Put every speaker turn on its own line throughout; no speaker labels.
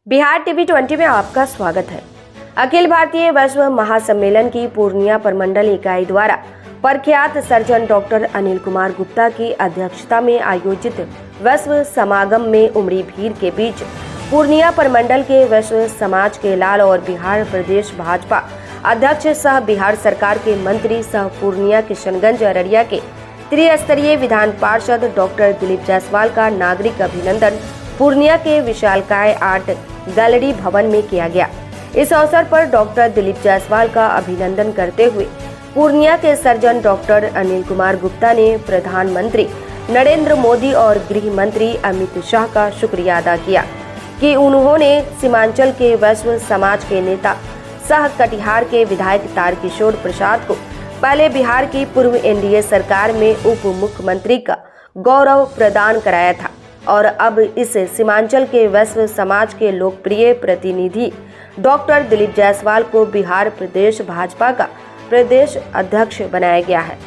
Bihar TV 20 में आपका स्वागत है। अखिल भारतीय वैश्व महासम्मेलन की पूर्णिया प्रमंडल इकाई द्वारा प्रख्यात सर्जन डॉक्टर अनिल कुमार गुप्ता की अध्यक्षता में आयोजित वैश्व समागम में उमड़ी भीड़ के बीच पूर्णिया प्रमंडल के वैश्व समाज के लाल और बिहार प्रदेश भाजपा अध्यक्ष सह बिहार सरकार के मंत्री सह पूर्णिया किशनगंज अररिया के त्रिस्तरीय विधान पार्षद डॉक्टर दिलीप जायसवाल का नागरिक अभिनंदन पूर्णिया के विशालकाय आर्ट गैलरी भवन में किया गया। इस अवसर पर डॉक्टर दिलीप जायसवाल का अभिनंदन करते हुए पूर्णिया के सर्जन डॉक्टर अनिल कुमार गुप्ता ने प्रधानमंत्री नरेंद्र मोदी और गृह मंत्री अमित शाह का शुक्रिया अदा किया कि उन्होंने सीमांचल के वैश्व समाज के नेता सह कटिहार के विधायक तारकिशोर प्रसाद को पहले बिहार की पूर्व एनडीए सरकार में उप मुख्यमंत्री का गौरव प्रदान कराया था और अब इस सीमांचल के वैश्व समाज के लोकप्रिय प्रतिनिधि डॉक्टर दिलीप जायसवाल को बिहार प्रदेश भाजपा का प्रदेश अध्यक्ष बनाया गया है।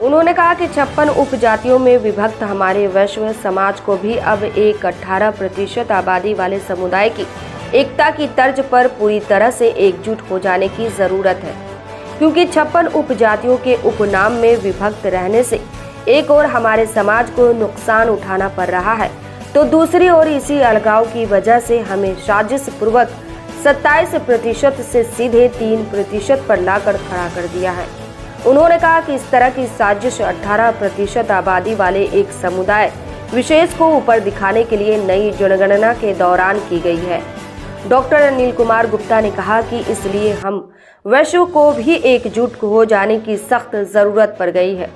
उन्होंने कहा कि 56 उपजातियों में विभक्त हमारे वैश्व समाज को भी अब एक 18% आबादी वाले समुदाय की एकता की तर्ज पर पूरी तरह से एकजुट हो जाने की जरूरत है, क्योंकि 56 उपजातियों के उपनाम में विभक्त रहने से एक ओर हमारे समाज को नुकसान उठाना पड़ रहा है, तो दूसरी ओर इसी अलगाव की वजह से हमें साजिश पूर्वक 27% से सीधे 3% पर लाकर खड़ा कर दिया है। उन्होंने कहा कि इस तरह की साजिश 18% आबादी वाले एक समुदाय विशेष को ऊपर दिखाने के लिए नई जनगणना के दौरान की गई है। डॉक्टर अनिल कुमार गुप्ता ने कहा कि इसलिए हम वैश्व को भी एकजुट हो जाने की सख्त जरूरत पड़ गई है।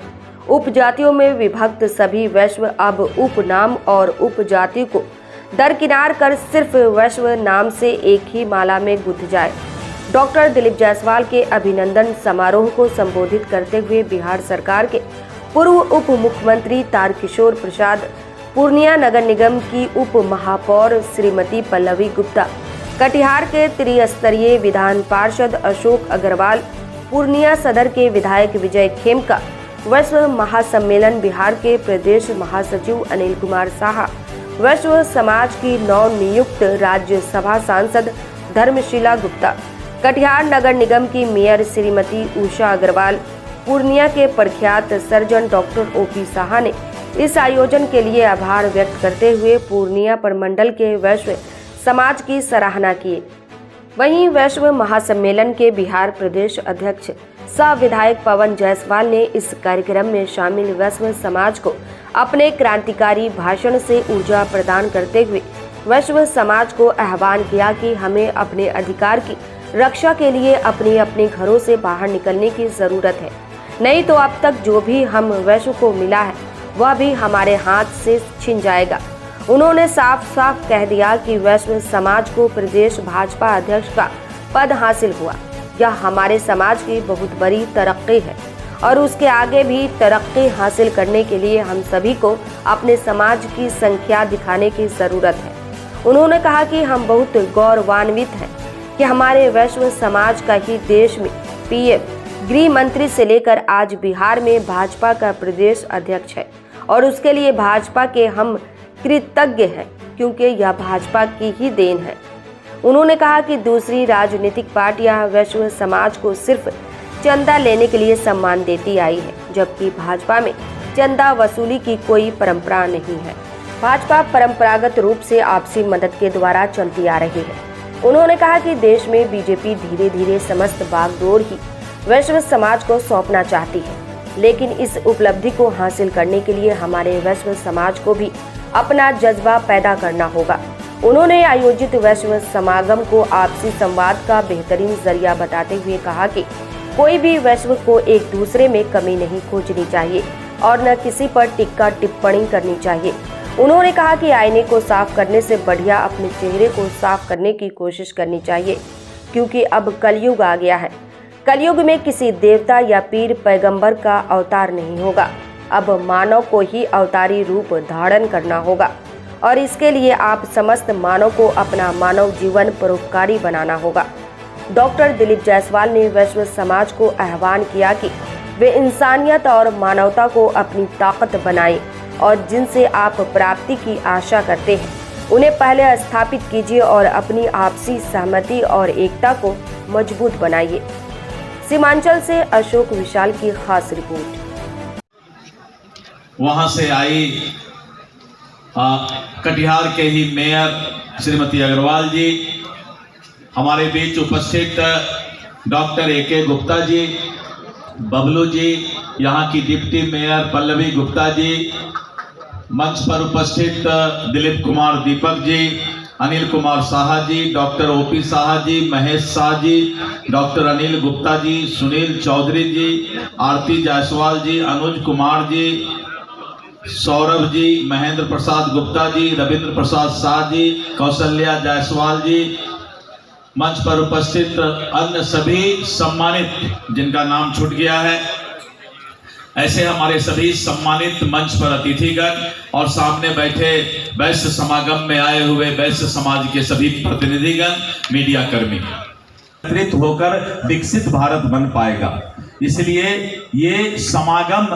उपजातियों में विभक्त सभी वैश्व अब उपनाम और उपजाति को दरकिनार कर सिर्फ वैश्व नाम से एक ही माला में गुंथ जाए। डॉक्टर दिलीप जायसवाल के अभिनंदन समारोह को संबोधित करते हुए बिहार सरकार के पूर्व उप मुख्यमंत्री तारकिशोर प्रसाद, पूर्णिया नगर निगम की उप महापौर श्रीमती पल्लवी गुप्ता, कटिहार के त्रिस्तरीय विधान पार्षद अशोक अग्रवाल, पूर्णिया सदर के विधायक विजय खेमका, वैश्व महासम्मेलन बिहार के प्रदेश महासचिव अनिल कुमार साहा, वैश्व समाज की नवनियुक्त राज्यसभा सांसद धर्मशीला गुप्ता, कटिहार नगर निगम की मेयर श्रीमती उषा अग्रवाल, पूर्णिया के प्रख्यात सर्जन डॉक्टर ओपी साहा ने इस आयोजन के लिए आभार व्यक्त करते हुए पूर्णिया प्रमंडल के वैश्व समाज की सराहना की। वहीं वैश्व महासम्मेलन के बिहार प्रदेश अध्यक्ष सह विधायक पवन जायसवाल ने इस कार्यक्रम में शामिल वैश्व समाज को अपने क्रांतिकारी भाषण से ऊर्जा प्रदान करते हुए वैश्व समाज को आह्वान किया कि हमें अपने अधिकार की रक्षा के लिए अपने अपने घरों से बाहर निकलने की जरूरत है, नहीं तो अब तक जो भी हम वैश्व को मिला है वह भी हमारे हाथ से छिन जाएगा। उन्होंने साफ साफ कह दिया कि वैश्व समाज को प्रदेश भाजपा अध्यक्ष का पद हासिल हुआ, यह हमारे समाज की बहुत बड़ी तरक्की है और उसके आगे भी तरक्की हासिल करने के लिए हम सभी को अपने समाज की संख्या दिखाने की जरूरत है। उन्होंने कहा कि हम बहुत गौरवान्वित हैं कि हमारे वैश्व समाज का ही देश में पीएम, गृह मंत्री से लेकर आज बिहार में भाजपा का प्रदेश अध्यक्ष है और उसके लिए भाजपा के हम कृतज्ञ हैं, क्योंकि यह भाजपा की ही देन है। उन्होंने कहा कि दूसरी राजनीतिक पार्टियां वैश्व समाज को सिर्फ चंदा लेने के लिए सम्मान देती आई है, जबकि भाजपा में चंदा वसूली की कोई परंपरा नहीं है। भाजपा परंपरागत रूप से आपसी मदद के द्वारा चलती आ रही है। उन्होंने कहा कि देश में बीजेपी धीरे धीरे समस्त बागडोर ही वैश्व समाज को सौंपना चाहती है, लेकिन इस उपलब्धि को हासिल करने के लिए हमारे वैश्व समाज को भी अपना जज्बा पैदा करना होगा। उन्होंने आयोजित वैश्व समागम को आपसी संवाद का बेहतरीन जरिया बताते हुए कहा कि कोई भी वैश्व को एक दूसरे में कमी नहीं खोजनी चाहिए और न किसी पर टिक्का टिप्पणी करनी चाहिए। उन्होंने कहा कि आईने को साफ करने से बढ़िया अपने चेहरे को साफ करने की कोशिश करनी चाहिए, क्योंकि अब कलयुग आ गया है। कलयुग में किसी देवता या पीर पैगंबर का अवतार नहीं होगा, अब मानव को ही अवतारी रूप धारण करना होगा और इसके लिए आप समस्त मानव को अपना मानव जीवन परोपकारी बनाना होगा। डॉक्टर दिलीप जायसवाल ने वैश्व समाज को आह्वान किया कि वे इंसानियत और मानवता को अपनी ताकत बनाएं और जिनसे आप प्राप्ति की आशा करते हैं उन्हें पहले स्थापित कीजिए और अपनी आपसी सहमति और एकता को मजबूत बनाइए। सीमांचल से अशोक विशाल की खास रिपोर्ट।
वहां से आई कटिहार के ही मेयर श्रीमती अग्रवाल जी, हमारे बीच उपस्थित डॉक्टर AK गुप्ता जी, बबलू जी, यहाँ की डिप्टी मेयर पल्लवी गुप्ता जी, मंच पर उपस्थित दिलीप कुमार दीपक जी, अनिल कुमार साहा जी, डॉक्टर OP साहा जी, महेश शाह जी, डॉक्टर अनिल गुप्ता जी, सुनील चौधरी जी, आरती जायसवाल जी, अनुज कुमार जी, सौरभ जी, महेंद्र प्रसाद गुप्ता जी, रविंद्र प्रसाद शाह जी, कौशल्या जायसवाल जी, मंच पर उपस्थित अन्य सभी सम्मानित जिनका नाम छूट गया है, ऐसे हमारे सभी सम्मानित मंच पर अतिथिगण और सामने बैठे वैश्य समागम में आए हुए वैश्य समाज के सभी प्रतिनिधिगण, मीडिया कर्मी, एकत्रित होकर विकसित भारत बन पाएगा। इसलिए ये समागम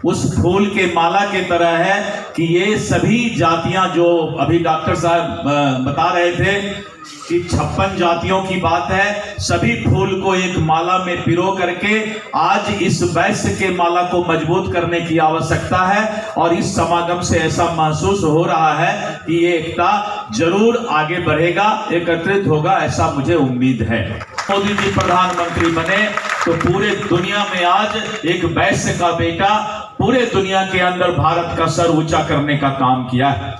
उस फूल के माला के तरह है कि ये सभी जातियां, जो अभी डॉक्टर साहब बता रहे थे कि 56 जातियों की बात है, सभी फूल को एक माला में पिरो करके आज इस वैश्य के माला को मजबूत करने की आवश्यकता है। और इस समागम से ऐसा महसूस हो रहा है कि ये एकता जरूर आगे बढ़ेगा, एकत्रित होगा, ऐसा मुझे उम्मीद है। मोदी जी प्रधानमंत्री बने तो पूरे दुनिया में आज एक वैश्य का बेटा पूरे दुनिया के अंदर भारत का सर ऊंचा करने का काम किया है।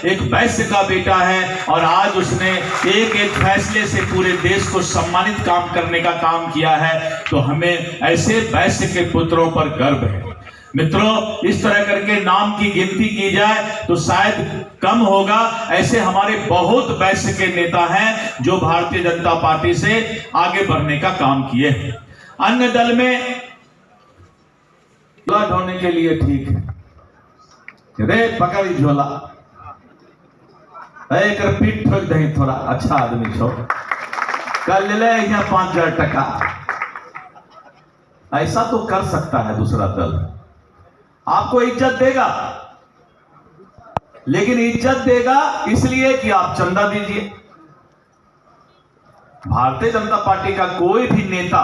एक वैश्य का बेटा है और आज उसने एक एक फैसले से पूरे देश को सम्मानित काम करने का काम किया है। तो हमें ऐसे वैश्य के पुत्रों पर गर्व है। मित्रों, इस तरह करके नाम की गिनती की जाए तो शायद कम होगा। ऐसे हमारे बहुत वैश्य के नेता हैं जो भारतीय जनता पार्टी से आगे बढ़ने का काम किए हैं। अन्य दल में ढोने के लिए ठीक है, रे पकड़ी झोला, एक पीठ ठोक दही, थोड़ा अच्छा आदमी छो, कल ले यहाँ 5,000 टका, ऐसा तो कर सकता है दूसरा दल, आपको इज्जत देगा, लेकिन इज्जत देगा इसलिए कि आप चंदा दीजिए। भारतीय जनता पार्टी का कोई भी नेता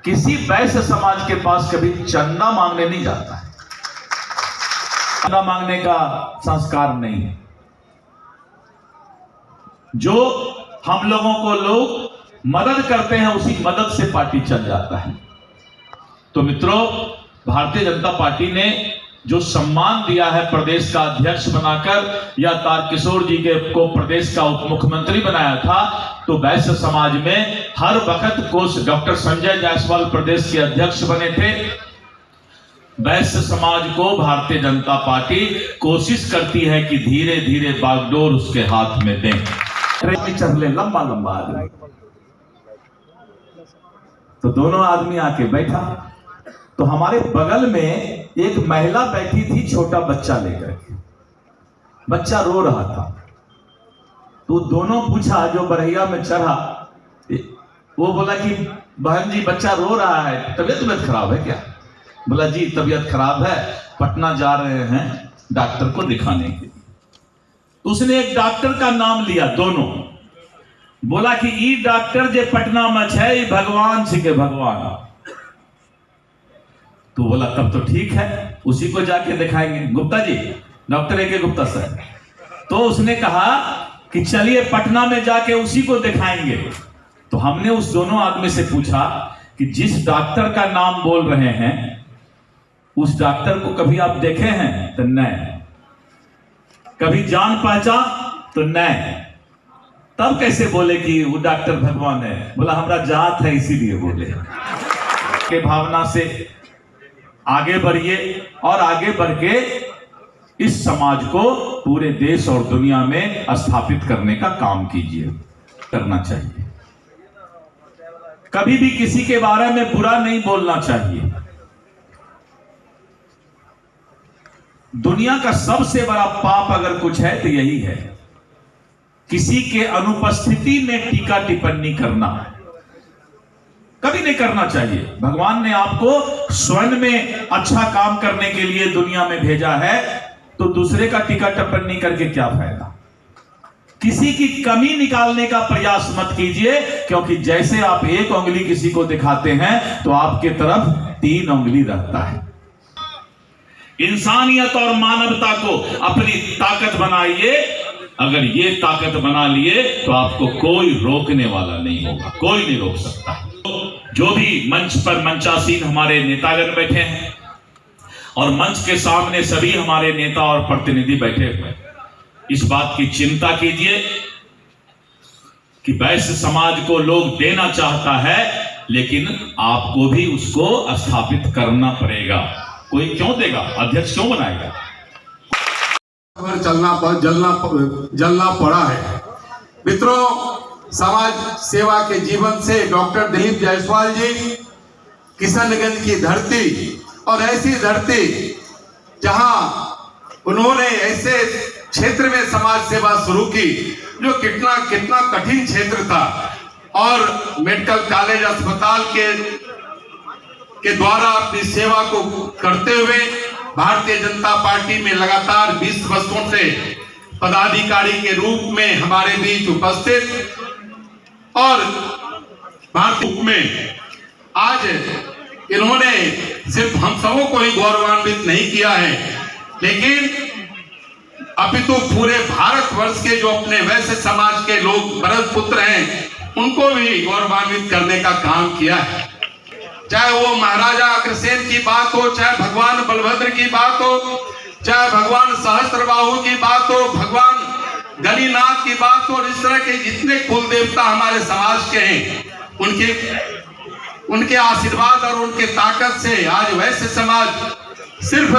किसी वैश्य समाज के पास कभी चंदा मांगने नहीं जाता है। चंदा मांगने का संस्कार नहीं है। जो हम लोगों को लोग मदद करते हैं उसी मदद से पार्टी चल जाता है। तो मित्रों, भारतीय जनता पार्टी ने जो सम्मान दिया है प्रदेश का अध्यक्ष बनाकर या तारकिशोर जी को प्रदेश का उप मुख्यमंत्री बनाया था, तो वैश्य समाज में हर वक्त को डॉक्टर संजय जायसवाल प्रदेश के अध्यक्ष बने थे। वैश्य समाज को भारतीय जनता पार्टी कोशिश करती है कि धीरे धीरे बागडोर उसके हाथ में दें। चले लंबा लंबा आदमी, तो दोनों आदमी आके बैठा, तो हमारे बगल में एक महिला बैठी थी छोटा बच्चा लेकर के, बच्चा रो रहा था। तो दोनों पूछा, जो बरहिया में चढ़ा वो बोला कि बहन जी बच्चा रो रहा है, तबीयत खराब है क्या? बोला जी तबीयत खराब है, पटना जा रहे हैं डॉक्टर को दिखाने के लिए। तो उसने एक डॉक्टर का नाम लिया, दोनों बोला कि ई डॉक्टर जे पटना में है भगवान छी के भगवान। तो बोला तब तो ठीक है, उसी को जाके दिखाएंगे। Gupta ji, doctor AK Gupta sir, तो उसने कहा कि चलिए पटना में जाके उसी को दिखाएंगे। तो हमने उस दोनों आदमी से पूछा कि जिस डॉक्टर का नाम बोल रहे हैं उस डॉक्टर को कभी आप देखे हैं? तो नहीं। कभी जान पहचान? तो नहीं। तब कैसे बोले कि वो डॉक्टर भगवान है? बोला हमारा जात है इसीलिए बोले। के भावना से आगे बढ़िए और आगे बढ़ के इस समाज को पूरे देश और दुनिया में स्थापित करने का काम कीजिए, करना चाहिए। कभी भी किसी के बारे में बुरा नहीं बोलना चाहिए। दुनिया का सबसे बड़ा पाप अगर कुछ है तो यही है, किसी के अनुपस्थिति में टीका टिप्पणी करना। कभी नहीं करना चाहिए। भगवान ने आपको स्वयं में अच्छा काम करने के लिए दुनिया में भेजा है, तो दूसरे का टीका टिप्पणी करके क्या फायदा। किसी की कमी निकालने का प्रयास मत कीजिए, क्योंकि जैसे आप एक उंगली किसी को दिखाते हैं तो आपके तरफ 3 उंगली रखता है। इंसानियत और मानवता को अपनी ताकत बनाइए। अगर ये ताकत बना लिए तो आपको कोई रोकने वाला नहीं होगा, कोई नहीं रोक सकता। जो भी मंच पर मंचासीन हमारे नेतागण बैठे हैं और मंच के सामने सभी हमारे नेता और प्रतिनिधि बैठे हुए, इस बात की चिंता कीजिए कि वैश्य समाज को लोग देना चाहता है, लेकिन आपको भी उसको स्थापित करना पड़ेगा। कोई क्यों देगा? अध्यक्ष क्यों बनाएगा?
जलना पड़ा है। मित्रों, समाज सेवा के जीवन से डॉक्टर दिलीप जायसवाल जी किशनगंज की धरती, और ऐसी धरती जहां उन्होंने ऐसे क्षेत्र में समाज सेवा शुरू की जो कितना कठिन क्षेत्र था, और मेडिकल कॉलेज अस्पताल के द्वारा अपनी सेवा को करते हुए भारतीय जनता पार्टी में लगातार 20 वर्षों से पदाधिकारी के रूप में हमारे बीच उपस्थित, और भारतीय में आज इन्होंने सिर्फ हम सबों को ही गौरवान्वित नहीं किया है, लेकिन अपितु पूरे भारतवर्ष के जो अपने वैश्य समाज के लोग भरत पुत्र हैं, उनको भी गौरवान्वित करने का काम किया है। चाहे वो महाराजा अग्रसेन की बात हो, चाहे भगवान बलभद्र की बात हो, चाहे भगवान सहस्त्रबाहु की बात हो, भगवान गणिनाथ की बात हो, और इस तरह के जितने कुल देवता हमारे समाज के हैं, उनके आशीर्वाद और उनके ताकत से आज वैश्य समाज सिर्फ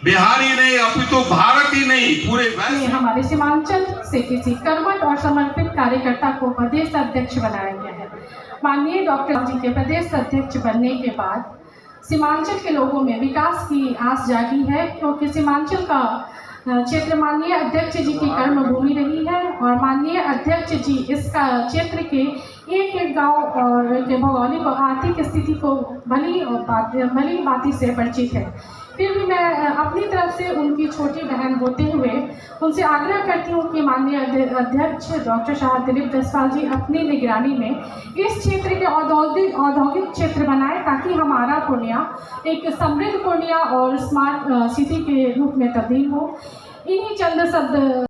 बिहार ही नहीं अपितु भारत ही नहीं पूरे वैश्य।
हमारे सीमांचल से किसी कर्मठ और समर्पित कार्यकर्ता को प्रदेश अध्यक्ष बनाया गया है। माननीय डॉक्टर जी के प्रदेश अध्यक्ष बनने के बाद सीमांचल के लोगों में विकास की आस जागी है, क्योंकि सीमांचल का क्षेत्र माननीय अध्यक्ष जी की कर्मभूमि रही है, और माननीय अध्यक्ष जी इसका क्षेत्र के एक गांव और के भौगोलिक और आर्थिक स्थिति को भली भांति से परिचित है। फिर भी मैं अपनी तरफ से उनकी छोटी बहन होते हुए उनसे आग्रह करती हूँ कि माननीय अध्यक्ष डॉक्टर साहब दिलीप जायसवाल जी अपनी निगरानी में इस क्षेत्र के औद्योगिक क्षेत्र बनाएं, ताकि हमारा पूर्णिया एक समृद्ध पूर्णिया और स्मार्ट सिटी के रूप में तब्दील हो। इन्हीं चंद शब्द